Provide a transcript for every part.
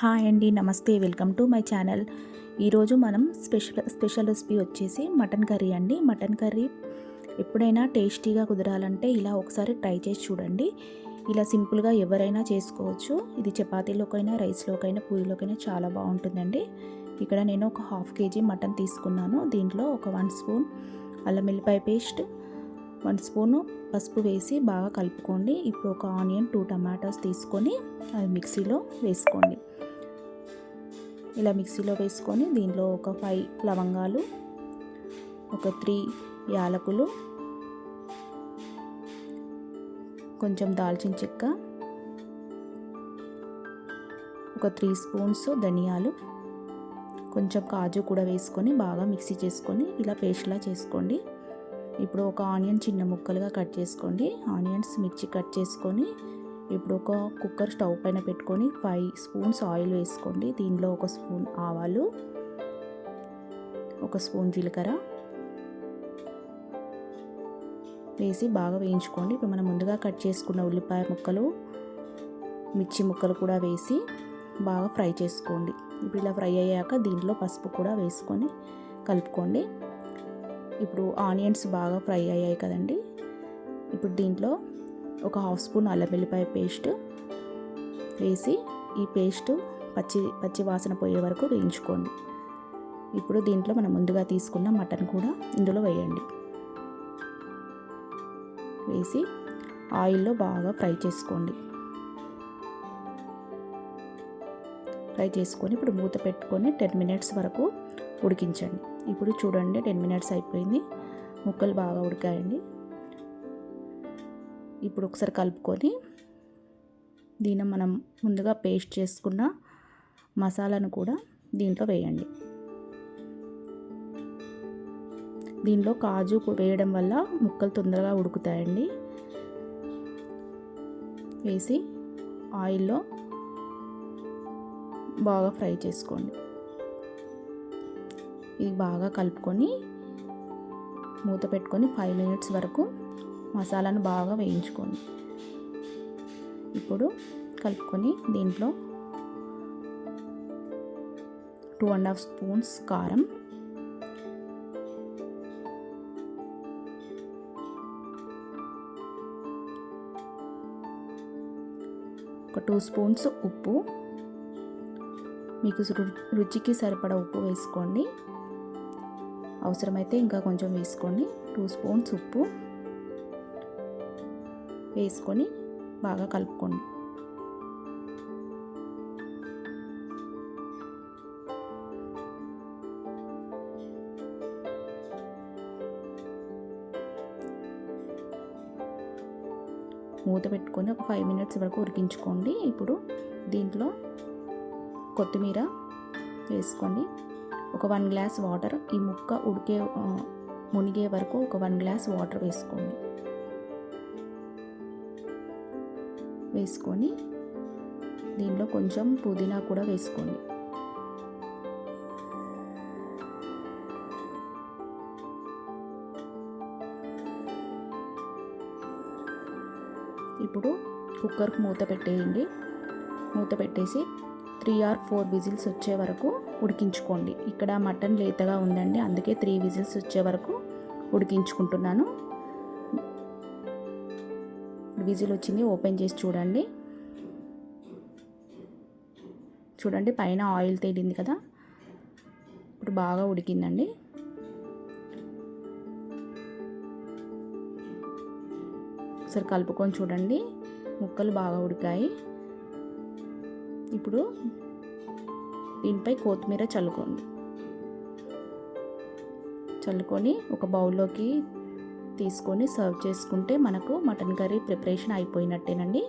Hi అండి, నమస్తే, welcome to my channel. ఈరోజు మనం స్పెషల్ రెసిపీ వచ్చేసి మటన్ కర్రీ అండి. మటన్ కర్రీ ఎప్పుడైనా టేస్టీగా కుదరాలంటే ఇలా ఒకసారి ట్రై చేసి చూడండి. ఇలా సింపుల్గా ఎవరైనా చేసుకోవచ్చు. ఇది చపాతీలోకైనా, రైస్లోకైనా, పూరీలోకైనా చాలా బాగుంటుందండి. ఇక్కడ నేను ఒక హాఫ్ కేజీ మటన్ తీసుకున్నాను. దీంట్లో ఒక 1 స్పూన్ అల్లం వెల్లిపాయ పేస్ట్, 1 స్పూను పసుపు వేసి బాగా కలుపుకోండి. ఇప్పుడు ఒక ఆనియన్, 2 టమాటాస్ తీసుకొని అది మిక్సీలో వేసుకోండి. ఇలా మిక్సీలో వేసుకొని దీంట్లో ఒక 5 లవంగాలు, ఒక 3 యాలకులు, కొంచెం దాల్చిన చెక్క, ఒక 3 స్పూన్స్ ధనియాలు, కొంచెం కాజు కూడా వేసుకొని బాగా మిక్సీ చేసుకొని ఇలా పేస్ట్లా చేసుకోండి. ఇప్పుడు ఒక ఆనియన్ చిన్న ముక్కలుగా కట్ చేసుకోండి. ఆనియన్స్, మిర్చి కట్ చేసుకొని ఇప్పుడు ఒక కుక్కర్ స్టవ్ పైన పెట్టుకొని 5 స్పూన్స్ ఆయిల్ వేసుకోండి. దీనిలో 1 స్పూన్ ఆవాలు, 1 స్పూన్ జీలకర్ర వేసి బాగా వేయించుకోండి. ఇప్పుడు మనం ముందుగా కట్ చేసుకున్న ఉల్లిపాయ ముక్కలు, మిర్చి ముక్కలు కూడా వేసి బాగా ఫ్రై చేసుకోండి. ఇప్పుడు ఇలా ఫ్రై అయ్యాక దీంట్లో పసుపు కూడా వేసుకొని కలుపుకోండి. ఇప్పుడు ఆనియన్స్ బాగా ఫ్రై అయ్యాయి కదండి. ఇప్పుడు దీంట్లో ఒక హాఫ్ స్పూన్ అల్లం వెల్లిపాయ పేస్ట్ వేసి ఈ పేస్ట్ పచ్చి వాసన పోయే వరకు వేయించుకోండి. ఇప్పుడు దీంట్లో మనం ముందుగా తీసుకున్న మటన్ కూడా ఇందులో వేయండి. వేసి ఆయిల్లో బాగా ఫ్రై చేసుకోండి. ఫ్రై చేసుకొని ఇప్పుడు మూత పెట్టుకొని 10 మినిట్స్ వరకు ఉడికించండి. ఇప్పుడు చూడండి 10 మినిట్స్ అయిపోయింది. ముక్కలు బాగా ఉడికాయండి. ఇప్పుడు ఒకసారి కలుపుకొని దీన్ని మనం ముందుగా పేస్ట్ చేసుకున్న మసాలాను కూడా దీంట్లో వేయండి. దీనిలో కాజు వేయడం వల్ల ముక్కలు తొందరగా ఉడుకుతాయండి. వేసి ఆయిల్లో బాగా ఫ్రై చేసుకోండి. ఇది బాగా కలుపుకొని మూత పెట్టుకొని 5 మినిట్స్ వరకు మసాలాను బాగా వేయించుకోండి. ఇప్పుడు కలుపుకొని దీంట్లో 2.5 స్పూన్స్ కారం, ఒక 2 స్పూన్స్ ఉప్పు, మీకు రుచికి సరిపడా ఉప్పు వేసుకోండి. అవసరమైతే ఇంకా కొంచెం వేసుకోండి. 2 స్పూన్స్ ఉప్పు వేసుకొని బాగా కలుపుకోండి. మూత పెట్టుకొని ఒక 5 మినిట్స్ వరకు ఉడికించుకోండి. ఇప్పుడు దీంట్లో కొత్తిమీర వేసుకోండి. ఒక 1 గ్లాస్ వాటర్, ఈ ముక్క మునిగే వరకు ఒక 1 గ్లాస్ వాటర్ వేసుకోండి. వేసుకొని దీనిలో కొంచెం పుదీనా కూడా వేసుకోండి. ఇప్పుడు కుక్కర్కి మూత పెట్టేయండి. మూత పెట్టేసి 3 or 4 విజిల్స్ వచ్చే వరకు ఉడికించుకోండి. ఇక్కడ మటన్ లేతగా ఉందండి, అందుకే 3 విజిల్స్ వచ్చే వరకు ఉడికించుకుంటున్నాను. విజిల్ వచ్చింది, ఓపెన్ చేసి చూడండి పైన ఆయిల్ తేలింది కదా. ఇప్పుడు బాగా ఉడికిందండి. ఒకసారి కలుపుకొని చూడండి, ముక్కలు బాగా ఉడికాయి. ఇప్పుడు దీనిపై కొత్తిమీర చల్లుకొని ఒక బౌల్లోకి తీసుకొని సర్వ్ చేసుకుంటే మనకు మటన్ కర్రీ ప్రిపరేషన్ అయిపోయినట్టేనండి.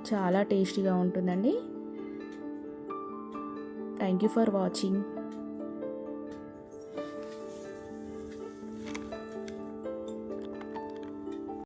చాలా టేస్టీగా ఉంటుందండి. Thank you for watching.